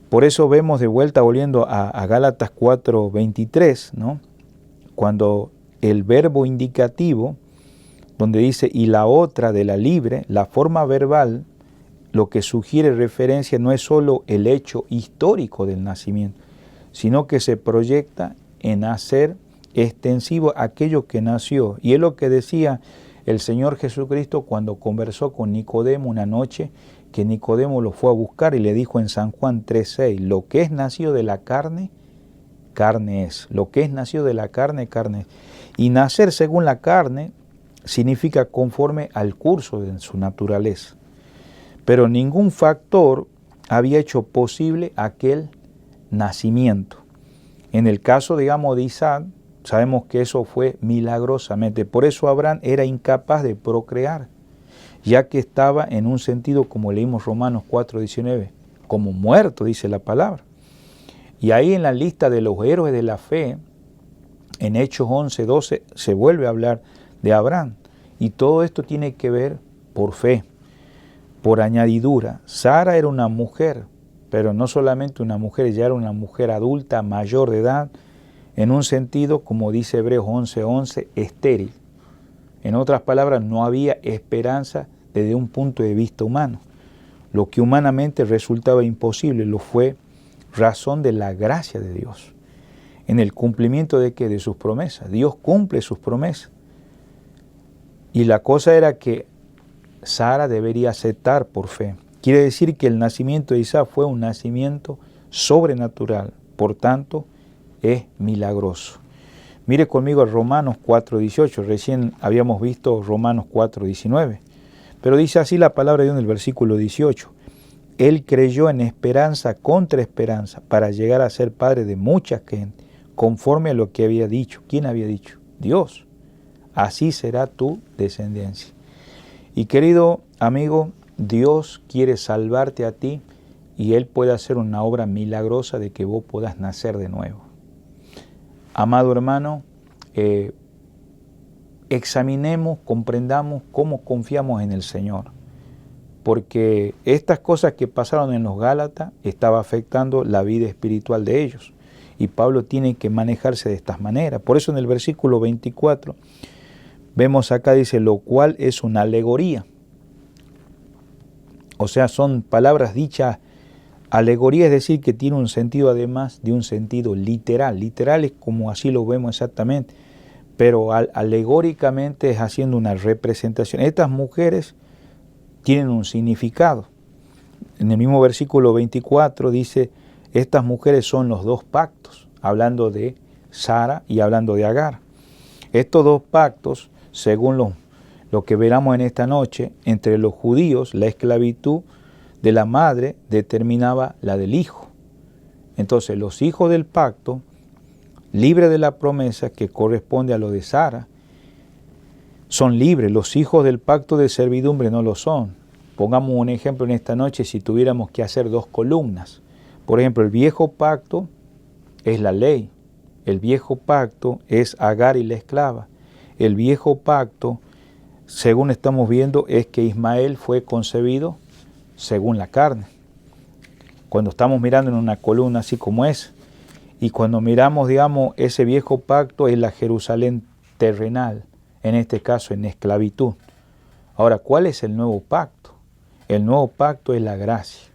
Por eso vemos de vuelta, volviendo a Gálatas 4:23, ¿no? Cuando el verbo indicativo, donde dice, y la otra de la libre, la forma verbal, lo que sugiere referencia no es solo el hecho histórico del nacimiento, sino que se proyecta en hacer extensivo aquello que nació. Y es lo que decía el Señor Jesucristo cuando conversó con Nicodemo una noche, que Nicodemo lo fue a buscar y le dijo en San Juan 3:6, lo que es nacido de la carne, carne es. Lo que es nacido de la carne, carne es. Y nacer según la carne significa conforme al curso de su naturaleza. Pero ningún factor había hecho posible aquel nacimiento. En el caso, digamos, de Isaac, sabemos que eso fue milagrosamente. Por eso Abraham era incapaz de procrear, ya que estaba en un sentido, como leímos Romanos 4:19, como muerto, dice la palabra. Y ahí en la lista de los héroes de la fe, en Hechos 11:12, se vuelve a hablar de Abraham. Y todo esto tiene que ver por fe, por añadidura. Sara era una mujer, pero no solamente una mujer, ella era una mujer adulta, mayor de edad, en un sentido, como dice Hebreos 11:11, estéril. En otras palabras, no había esperanza desde un punto de vista humano. Lo que humanamente resultaba imposible lo fue razón de la gracia de Dios. En el cumplimiento de ¿qué? De sus promesas. Dios cumple sus promesas. Y la cosa era que Sara debería aceptar por fe. Quiere decir que el nacimiento de Isaac fue un nacimiento sobrenatural. Por tanto, es milagroso. Mire conmigo a Romanos 4:18. Recién habíamos visto Romanos 4:19. Pero dice así la palabra de Dios en el versículo 18. Él creyó en esperanza contra esperanza para llegar a ser padre de mucha gente, conforme a lo que había dicho. ¿Quién había dicho? Dios. Así será tu descendencia. Y querido amigo, Dios quiere salvarte a ti y Él puede hacer una obra milagrosa de que vos puedas nacer de nuevo. Amado hermano, examinemos, comprendamos cómo confiamos en el Señor. Porque estas cosas que pasaron en los Gálatas estaban afectando la vida espiritual de ellos. Y Pablo tiene que manejarse de estas maneras. Por eso en el versículo 24 vemos acá, dice, lo cual es una alegoría. O sea, son palabras dichas. Alegoría es decir que tiene un sentido además de un sentido literal. Literal es como así lo vemos exactamente. Pero alegóricamente es haciendo una representación. Estas mujeres tienen un significado. En el mismo versículo 24 dice, estas mujeres son los dos pactos, hablando de Sara y hablando de Agar. Estos dos pactos, según lo que veremos en esta noche, entre los judíos, la esclavitud de la madre determinaba la del hijo. Entonces, los hijos del pacto, libres de la promesa que corresponde a lo de Sara, son libres. Los hijos del pacto de servidumbre no lo son. Pongamos un ejemplo en esta noche si tuviéramos que hacer dos columnas. Por ejemplo, el viejo pacto es la ley. El viejo pacto es Agar y la esclava. El viejo pacto, según estamos viendo, es que Ismael fue concebido según la carne. cuando estamos mirando en una columna así como es, y cuando miramos, digamos, ese viejo pacto es la Jerusalén terrenal, en este caso en esclavitud. Ahora, ¿cuál es el nuevo pacto? El nuevo pacto es la gracia.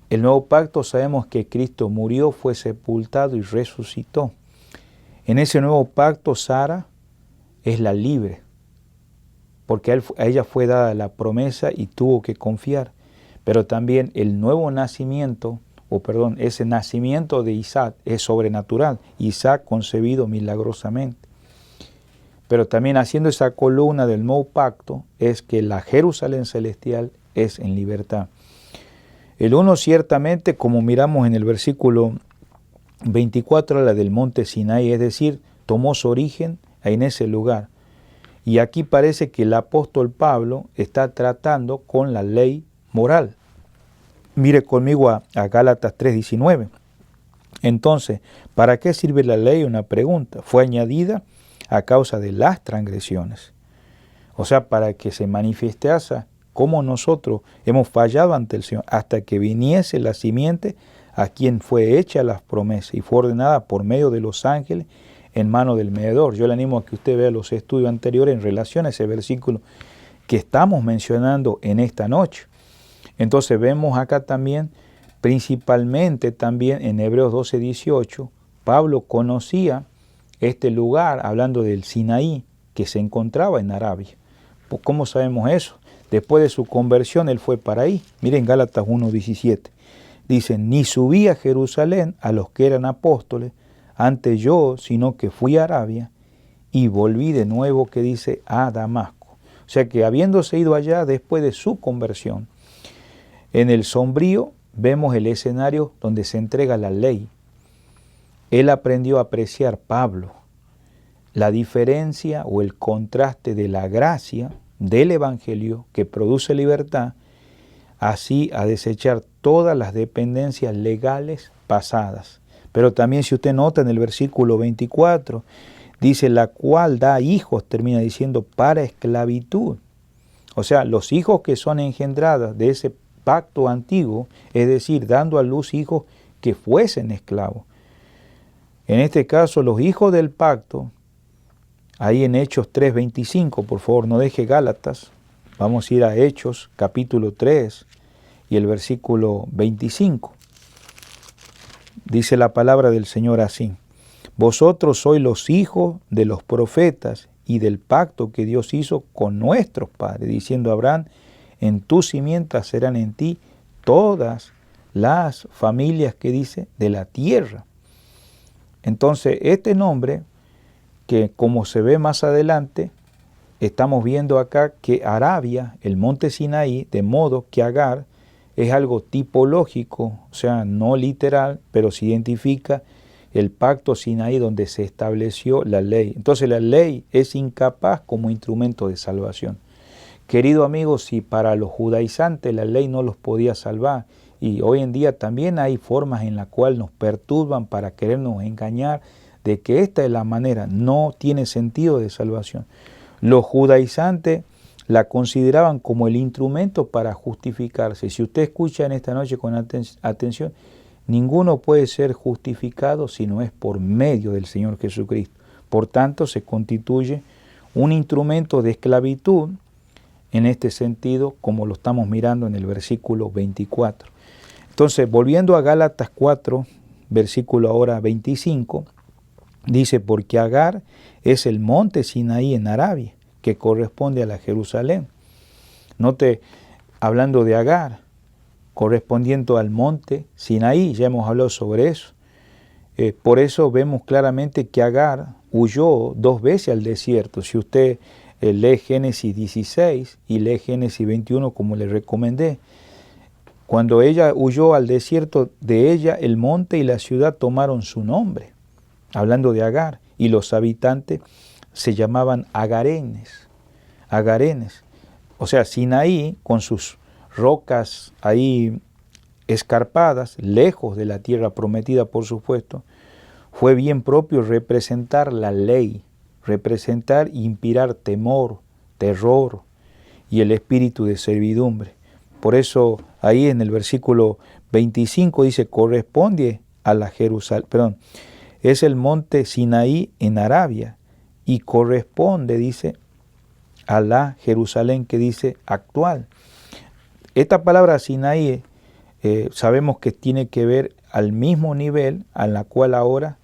El nuevo pacto sabemos que Cristo murió, fue sepultado y resucitó. En ese nuevo pacto Sara es la libre, porque a ella fue dada la promesa y tuvo que confiar. Pero también el nuevo nacimiento, ese nacimiento de Isaac es sobrenatural. Isaac concebido milagrosamente. Pero también haciendo esa columna del nuevo pacto es que la Jerusalén celestial es en libertad. El uno ciertamente, como miramos en el versículo 24, la del monte Sinaí, es decir, tomó su origen en ese lugar. Y aquí parece que el apóstol Pablo está tratando con la ley moral. Mire conmigo a Gálatas 3:19. Entonces, ¿para qué sirve la ley? Una pregunta. Fue añadida a causa de las transgresiones. O sea, para que se manifestase cómo nosotros hemos fallado ante el Señor, hasta que viniese la simiente a quien fue hecha las promesas y fue ordenada por medio de los ángeles en mano del mediador. Yo le animo a que usted vea los estudios anteriores en relación a ese versículo que estamos mencionando en esta noche. Entonces vemos acá también, principalmente también en Hebreos 12:18, Pablo conocía este lugar, hablando del Sinaí, que se encontraba en Arabia. ¿Cómo sabemos eso? Después de su conversión, él fue para ahí. Miren Gálatas 1:17. Dice, ni subí a Jerusalén a los que eran apóstoles, antes yo, sino que fui a Arabia y volví de nuevo, que dice, a Damasco. O sea que habiéndose ido allá después de su conversión, en el sombrío vemos el escenario donde se entrega la ley. Él aprendió a apreciar, Pablo, la diferencia o el contraste de la gracia del Evangelio que produce libertad, así a desechar todas las dependencias legales pasadas. Pero también si usted nota en el versículo 24, dice, la cual da hijos, termina diciendo, para esclavitud. O sea, los hijos que son engendrados de ese pacto antiguo, es decir, dando a luz hijos que fuesen esclavos. En este caso, los hijos del pacto, ahí en Hechos 3:25, por favor, no deje Gálatas, vamos a ir a Hechos capítulo 3 y el versículo 25. Dice la palabra del Señor así, vosotros sois los hijos de los profetas y del pacto que Dios hizo con nuestros padres, diciendo a Abraham, en tu simiente serán en ti todas las familias, que dice, de la tierra. Entonces, este nombre, que como se ve más adelante, estamos viendo acá que Arabia, el monte Sinaí, de modo que Agar es algo tipológico, o sea, no literal, pero se identifica el pacto Sinaí donde se estableció la ley. Entonces la ley es incapaz como instrumento de salvación. Querido amigo, si para los judaizantes la ley no los podía salvar, y hoy en día también hay formas en las cuales nos perturban para querernos engañar de que esta es la manera, no tiene sentido de salvación. Los judaizantes la consideraban como el instrumento para justificarse. Si usted escucha en esta noche con atención, ninguno puede ser justificado si no es por medio del Señor Jesucristo. Por tanto, se constituye un instrumento de esclavitud en este sentido, como lo estamos mirando en el versículo 24. Entonces, volviendo a Gálatas 4, versículo ahora 25, dice, porque Agar es el monte Sinaí en Arabia, que corresponde a la Jerusalén. Note, hablando de Agar, correspondiendo al monte Sinaí, ya hemos hablado sobre eso. Por eso vemos claramente que Agar huyó 2 veces al desierto. Si usted lee Génesis 16 y lee Génesis 21, como le recomendé, cuando ella huyó al desierto, de ella el monte y la ciudad tomaron su nombre, hablando de Agar, y los habitantes se llamaban agarenes. O sea, Sinaí, con sus rocas ahí escarpadas, lejos de la tierra prometida, por supuesto, fue bien propio representar la ley, representar e inspirar temor, terror y el espíritu de servidumbre. Por eso ahí en el versículo 25 dice, corresponde a la Jerusalén, perdón, es el monte Sinaí en Arabia y corresponde, dice, a la Jerusalén que dice actual. Esta palabra Sinaí sabemos que tiene que ver al mismo nivel a la cual ahora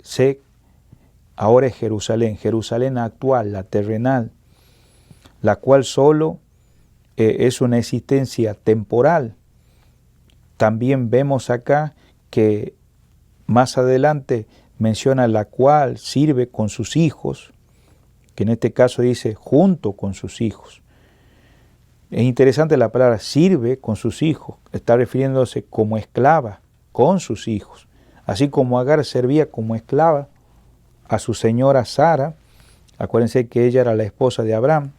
es Jerusalén, Jerusalén actual, la terrenal, la cual solo es una existencia temporal. También vemos acá que más adelante menciona la cual sirve con sus hijos, que en este caso dice junto con sus hijos. Es interesante la palabra sirve con sus hijos, está refiriéndose como esclava con sus hijos. Así como Agar servía como esclava a su señora Sara, acuérdense que ella era la esposa de Abraham,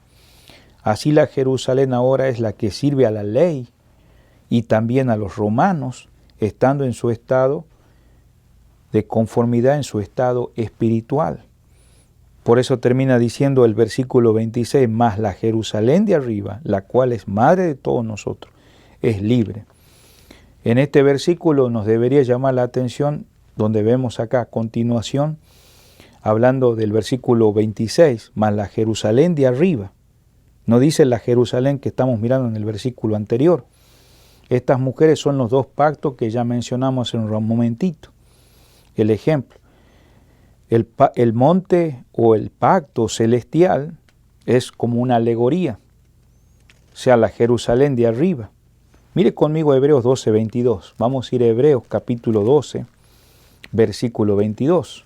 así la Jerusalén ahora es la que sirve a la ley y también a los romanos, estando en su estado de conformidad, en su estado espiritual. Por eso termina diciendo el versículo 26, más la Jerusalén de arriba, la cual es madre de todos nosotros, es libre. En este versículo nos debería llamar la atención, donde vemos acá a continuación, hablando del versículo 26, más la Jerusalén de arriba. No dice la Jerusalén que estamos mirando en el versículo anterior. Estas mujeres son los dos pactos que ya mencionamos en un momentito. El ejemplo. El monte o el pacto celestial es como una alegoría, o sea, la Jerusalén de arriba. Mire conmigo Hebreos 12, 22. Vamos a ir a Hebreos capítulo 12, versículo 22.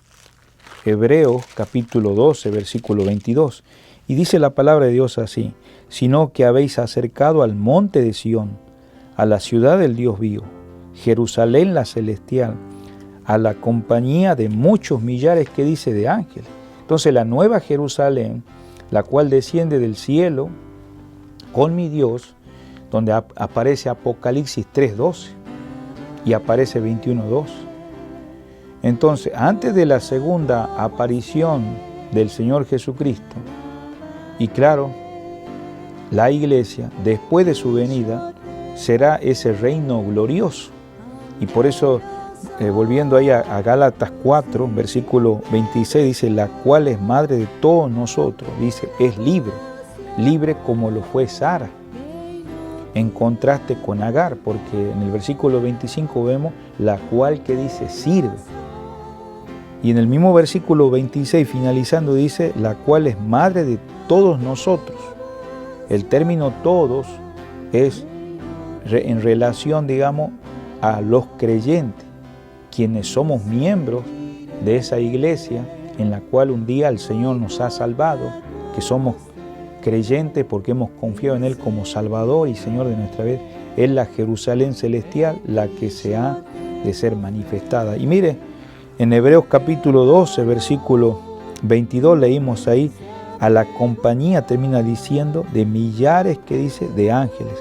Hebreos capítulo 12, versículo 22. Y dice la palabra de Dios así, sino que habéis acercado al monte de Sión, a la ciudad del Dios vivo, Jerusalén la celestial, a la compañía de muchos millares que dice de ángeles. Entonces la nueva Jerusalén, la cual desciende del cielo con mi Dios, donde aparece Apocalipsis 3:12 y aparece 21:2. Entonces, antes de la segunda aparición del Señor Jesucristo, y claro, la iglesia, después de su venida, será ese reino glorioso. Y por eso, volviendo ahí a Gálatas 4, versículo 26, dice, la cual es madre de todos nosotros, dice, es libre, libre como lo fue Sara, en contraste con Agar, porque en el versículo 25 vemos la cual que dice sirve. Y en el mismo versículo 26, finalizando, dice, la cual es madre de todos nosotros. El término todos es en relación, digamos, a los creyentes, quienes somos miembros de esa iglesia en la cual un día el Señor nos ha salvado, que somos creyentes porque hemos confiado en Él como Salvador y Señor de nuestra vida. Es la Jerusalén celestial la que se ha de ser manifestada. Y mire, en Hebreos capítulo 12, versículo 22, leímos ahí, a la compañía, termina diciendo, de millares que dice, de ángeles,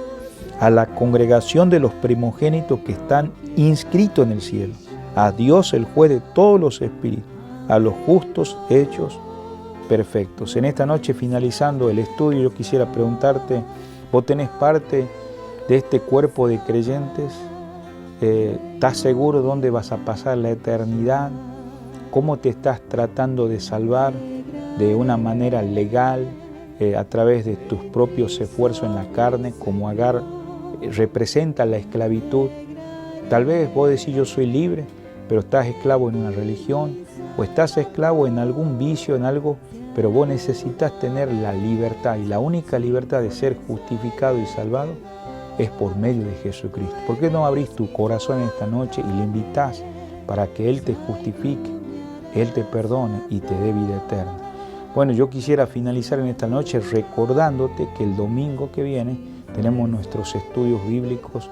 a la congregación de los primogénitos que están inscritos en el cielo, a Dios el juez de todos los espíritus, a los justos hechos perfectos. En esta noche, finalizando el estudio, yo quisiera preguntarte, ¿vos tenés parte de este cuerpo de creyentes? ¿Estás seguro dónde vas a pasar la eternidad? ¿Cómo te estás tratando de salvar de una manera legal, a través de tus propios esfuerzos en la carne, como Agar representa la esclavitud? Tal vez vos decís yo soy libre, pero estás esclavo en una religión, o estás esclavo en algún vicio, en algo, pero vos necesitas tener la libertad, y la única libertad de ser justificado y salvado es por medio de Jesucristo. ¿Por qué no abrís tu corazón esta noche y le invitás para que Él te justifique, Él te perdone y te dé vida eterna? Bueno, yo quisiera finalizar en esta noche recordándote que el domingo que viene tenemos nuestros estudios bíblicos,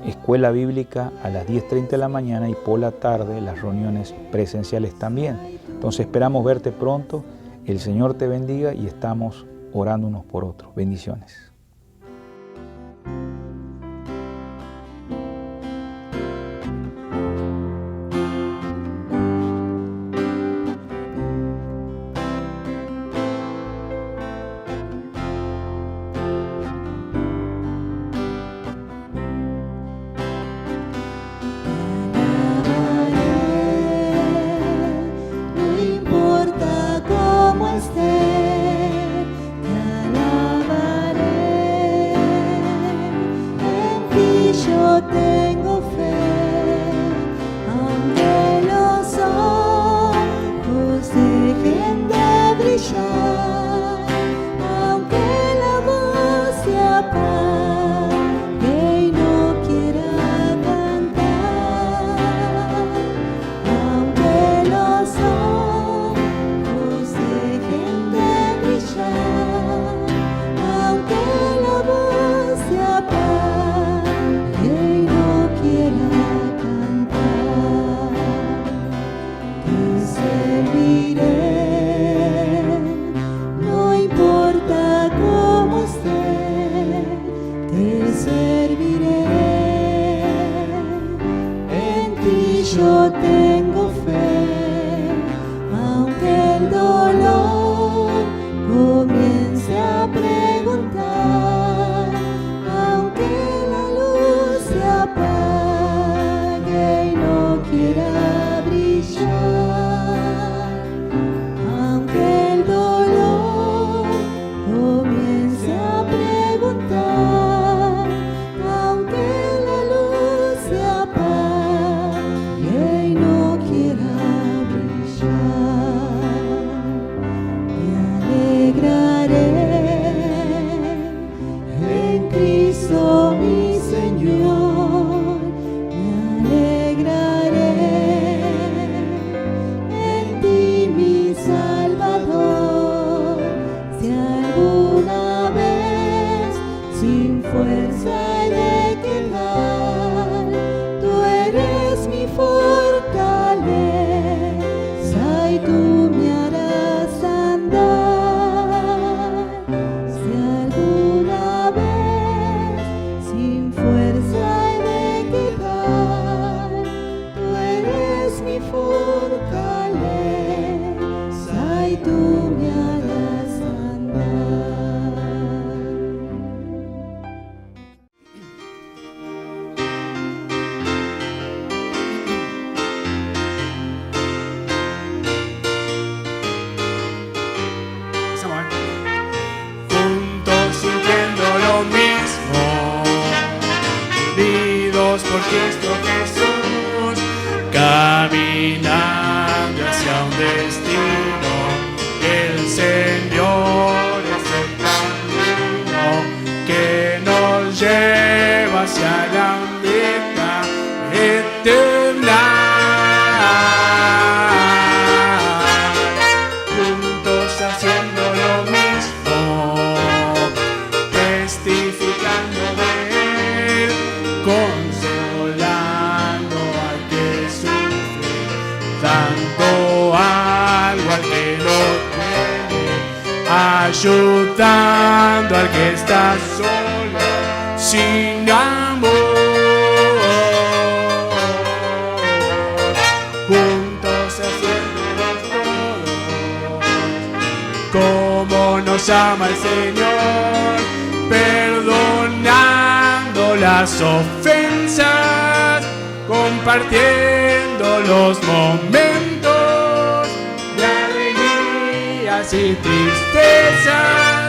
escuela bíblica a las 10:30 de la mañana y por la tarde las reuniones presenciales también. Entonces esperamos verte pronto, el Señor te bendiga y estamos orando unos por otros. Bendiciones. Salvador. Si alguna vez sin fuerza he de quedar, tú eres mi fortaleza y tú me harás andar. Si alguna vez sin fuerza he de quedar, tú eres mi fortaleza y tú me harás andar. Empezamos, juntos sintiendo lo mismo, unidos por Cristo Jesús, caminando hacia un destino. El Señor es el camino que nos lleva hacia la meta eterna. Juntos haciendo lo mismo, testificando de Él, consolando al que sufre, dando algo al que no tiene, ayudando al que está solo, sin amor. Juntos haciéndonos todos como nos ama el Señor, perdonando las ofensas, compartiendo los momentos de alegrías y tristezas.